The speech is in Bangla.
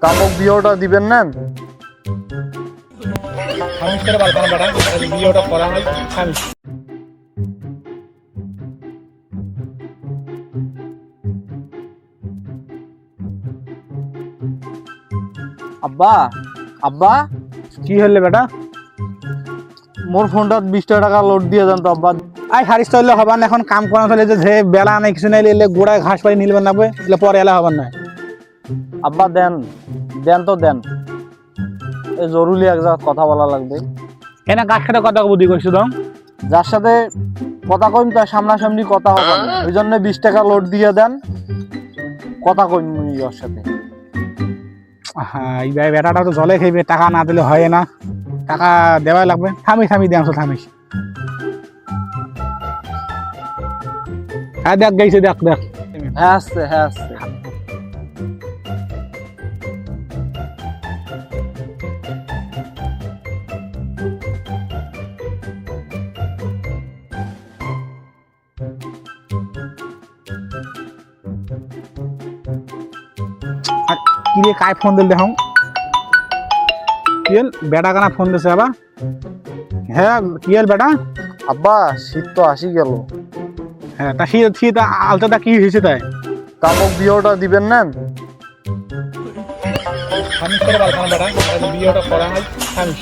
তামুক বিয়েটা দিবেন না? খামিস করে পারবো না বেটা, বিয়েটা করা হয় খামিস। আব্বা আব্বা কি হলে বেটা? মোর ফোনটা 20 টাকা লোড দিয়ে দেন তো আব্বা। আই হারিস তৈলে হবার না, এখন কাম করা চলে যে বেলা নাই কিছু নাই, এলে গোড়ায় ঘাস পাই নিলবেন না, এলে পরে এলা হবার না। আব্বা দেন দেন তো দেন, এই জরুরি এক জায়গা কথা বলা লাগবে। এনা গাছ কাটা কথা বুদ্ধি করছো তো? যার সাথে কথা কইম তার সামনাসামনি কথা হবে না, ওই জন্য 20 টাকা লোড দিয়ে দেন, কথা কইম ওর সাথে। হ্যাঁ, এই বেটাটা তো জলে খাইবে, টাকা না দিলে হয় না, টাকা দেওয়াই লাগবে। থামিস থামি দেন থামিস। হ্যাঁ দেখ গাইছে, দেখ দেখ। হ্যাঁ আসছে হ্যাঁ আসছে। কি রে কায় ফোন দিল দেখো? কি হল বেটা কানা ফোন দিছে আবার? হ্যাঁ কি হল বেটা? আব্বা শীত তো আসি গেল, হ্যাঁ তা শীত শীত আলতাটা কি হয়েছে তাই? তামুক বিয়েটা দিবেন না? খামিস করে পারবো না বেটা, বিয়েটা করা হয় খামিস।